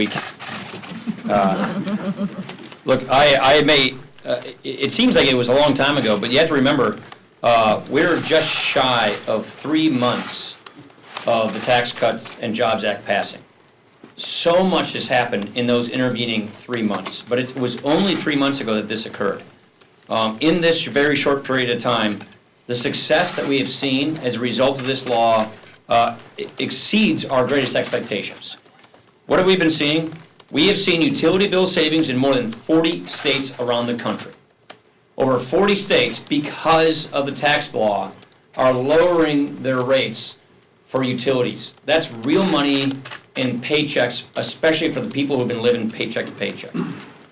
week. Look, I admit, it seems like it was a long time ago, but you have to remember, we're just shy of 3 months of the Tax Cuts and Jobs Act passing. So much has happened in those intervening 3 months, but it was only 3 months ago that this occurred. In this very short period of time, the success that we have seen as a result of this law exceeds our greatest expectations. What have we been seeing? We have seen utility bill savings in more than 40 states around the country. Over 40 states, because of the tax law, are lowering their rates for utilities. That's real money in paychecks, especially for the people who have been living paycheck to paycheck.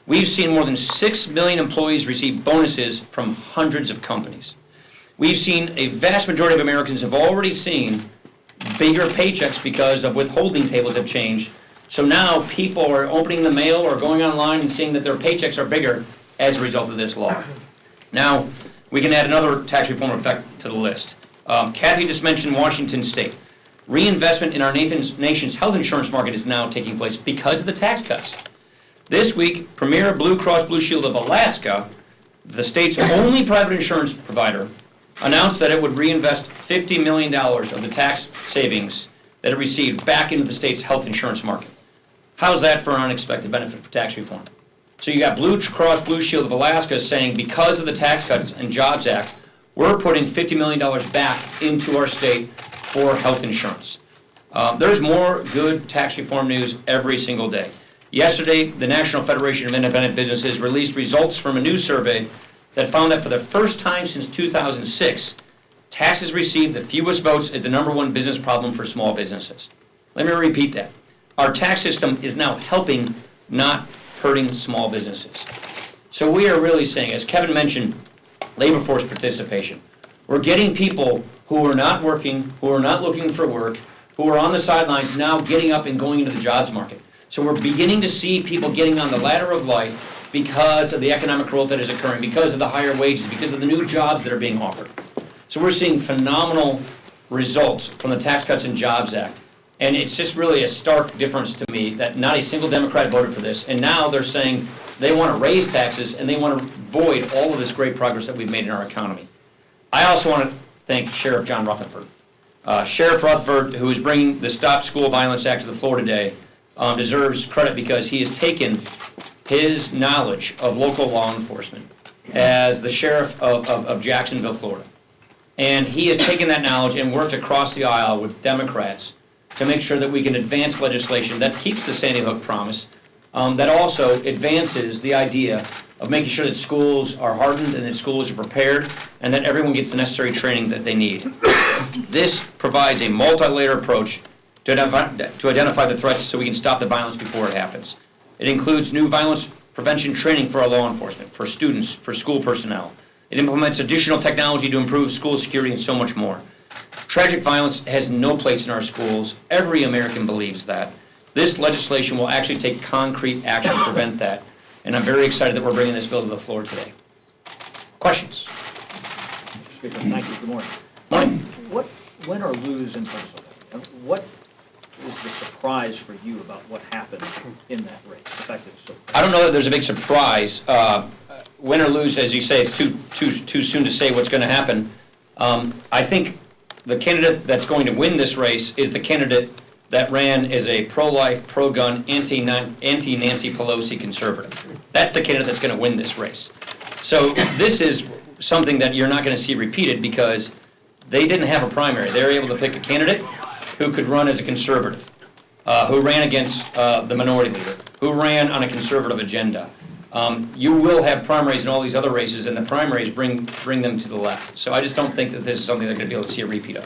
We've seen more than 6 million employees receive bonuses from hundreds of companies. We've seen a vast majority of Americans have already seen bigger paychecks because of withholding tables have changed. So now people are opening the mail or going online and seeing that their paychecks are bigger as a result of this law. Now, we can add another tax reform effect to the list. Kathy just mentioned Washington State. Reinvestment in our nation's health insurance market is now taking place because of the tax cuts. This week, Premier Blue Cross Blue Shield of Alaska, the state's only private insurance provider, announced that it would reinvest $50 million of the tax savings that it received back into the state's health insurance market. How's that for an unexpected benefit for tax reform? So you got Blue Cross Blue Shield of Alaska saying because of the Tax Cuts and Jobs Act, we're putting $50 million back into our state for health insurance. There's more good tax reform news every single day. Yesterday, the National Federation of Independent Businesses released results from a new survey that found that for the first time since 2006, taxes received the fewest votes as the #1 business problem for small businesses. Let me repeat that. Our tax system is now helping, not hurting small businesses. So we are really saying, as Kevin mentioned, labor force participation. We're getting people who are not working, who are not looking for work, who are on the sidelines now getting up and going into the jobs market. So we're beginning to see people getting on the ladder of life because of the economic growth that is occurring, because of the higher wages, because of the new jobs that are being offered. So we're seeing phenomenal results from the Tax Cuts and Jobs Act. And it's just really a stark difference to me that not a single Democrat voted for this. And now they're saying they want to raise taxes and they want to void all of this great progress that we've made in our economy. I also want to thank Sheriff John Rutherford. Sheriff Rutherford, who is bringing the Stop School Violence Act to the floor today, deserves credit because he has taken his knowledge of local law enforcement as the sheriff of Jacksonville, Florida. And he has taken that knowledge and worked across the aisle with Democrats to make sure that we can advance legislation that keeps the Sandy Hook promise, that also advances the idea of making sure that schools are hardened and that schools are prepared and that everyone gets the necessary training that they need. This provides a multi-layer approach to identify the threats so we can stop the violence before it happens. It includes new violence prevention training for our law enforcement, for students, for school personnel. It implements additional technology to improve school security and so much more. Tragic violence has no place in our schools. Every American believes that. This legislation will actually take concrete action to prevent that. And I'm very excited that we're bringing this bill to the floor today. Questions? Mr. Speaker, thank you. Good morning. Morning. What win or lose in Pennsylvania? What is the surprise for you about what happened in that race? The fact that it's so close? I don't know that there's a big surprise. Win or lose, as you say, it's too soon to say what's going to happen. I think the candidate that's going to win this race is the candidate that ran as a pro-life, pro-gun, anti-Nancy Pelosi conservative. That's the candidate that's going to win this race. So this is something that you're not going to see repeated because they didn't have a primary. They were able to pick a candidate who could run as a conservative, who ran against the minority leader, who ran on a conservative agenda. You will have primaries in all these other races, and the primaries bring them to the left. So I just don't think that this is something they're going to be able to see a repeat of.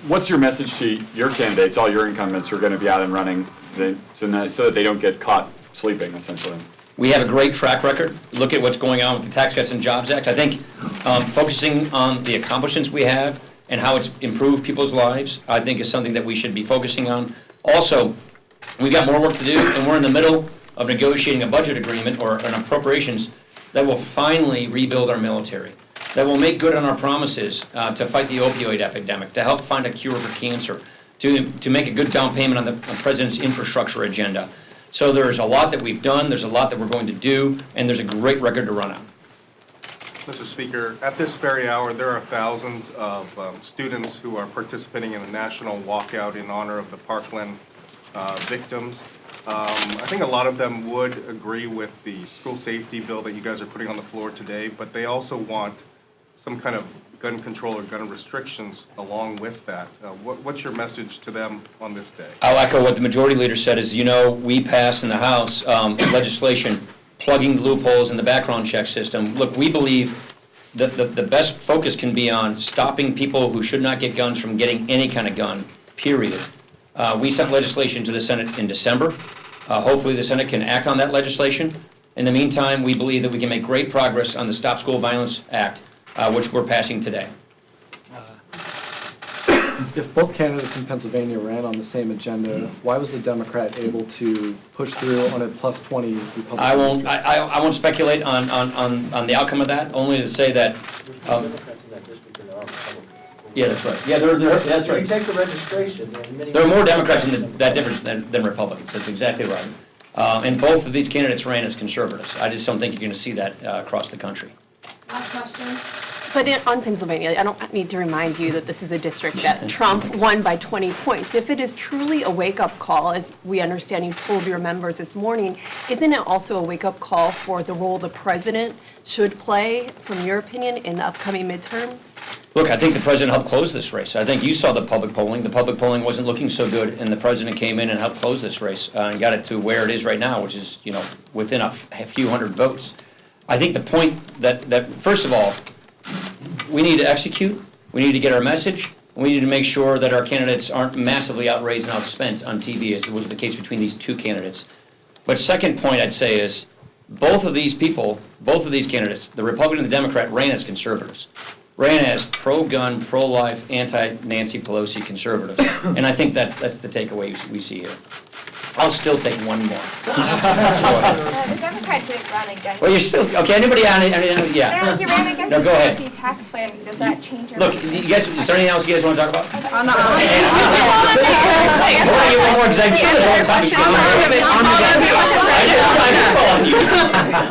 What's your message to your candidates, all your incumbents who are going to be out and running, so that they don't get caught sleeping, essentially? We have a great track record. Look at what's going on with the Tax Cuts and Jobs Act. I think focusing on the accomplishments we have and how it's improved people's lives, I think is something that we should be focusing on. Also, we've got more work to do, and we're in the middle of negotiating a budget agreement or an appropriations that will finally rebuild our military, that will make good on our promises to fight the opioid epidemic, to help find a cure for cancer, to make a good down payment on the president's infrastructure agenda. So there's a lot that we've done, there's a lot that we're going to do, and there's a great record to run on. Mr. Speaker, at this very hour, there are thousands of students who are participating in the national walkout in honor of the Parkland victims. I think a lot of them would agree with the school safety bill that you guys are putting on the floor today, but they also want some kind of gun control or gun restrictions along with that. What's your message to them on this day? I'll echo what the majority leader said, is, we passed in the House legislation plugging loopholes in the background check system. Look, we believe that the best focus can be on stopping people who should not get guns from getting any kind of gun, period. We sent legislation to the Senate in December. Hopefully the Senate can act on that legislation. In the meantime, we believe that we can make great progress on the Stop School Violence Act, which we're passing today. If both candidates in Pennsylvania ran on the same agenda, why was the Democrat able to push through on a +20 Republican? I won't speculate on the outcome of that, only to say that, yeah, that's right. Yeah, that's So you right. take the registration, and many. There are more Democrats in that difference than Republicans, that's exactly right. And both of these candidates ran as conservatives. I just don't think you're gonna see that across the country. Last question. But on Pennsylvania, I don't need to remind you that this is a district that Trump won by 20 points. If it is truly a wake-up call, as we understand you told your members this morning, isn't it also a wake-up call for the role the president should play, from your opinion, in the upcoming midterms? Look, I think the president helped close this race. I think you saw the public polling. The public polling wasn't looking so good, and the president came in and helped close this race and got it to where it is right now, which is, within a few hundred votes. I think the point that first of all, we need to execute, we need to get our message, and we need to make sure that our candidates aren't massively outraised and outspent on TV, as was the case between these two candidates. But second point I'd say is, both of these candidates, the Republican and the Democrat, ran as conservatives. Ran as pro-gun, pro-life, anti-Nancy Pelosi conservatives. And I think that's the takeaway we see here. I'll still take one more. Go ahead. The Democrat didn't run against. Well, you're still, okay, anybody on it, yeah. No, he ran against No, the go ahead. GOP tax plan. Does that change your? Look, you guys, is there anything else you guys want to talk about? On the We'll give you one more, because I'm sure there's more time.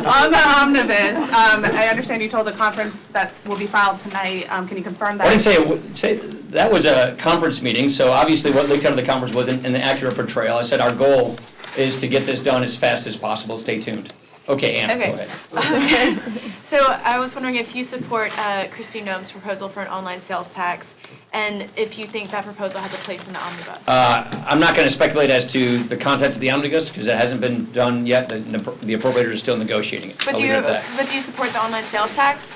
On the omnibus, I understand you told the conference that will be filed tonight. Can you confirm that? I didn't say that was a conference meeting, so obviously what leaked out of the conference wasn't an accurate portrayal. I said our goal is to get this done as fast as possible. Stay tuned. Okay, Ann, go ahead. So I was wondering if you support Christine Noem's proposal for an online sales tax, and if you think that proposal has a place in the omnibus. I'm not going to speculate as to the contents of the omnibus, because it hasn't been done yet. The appropriator is still negotiating it. But I'll do leave you it at that. support the online sales tax?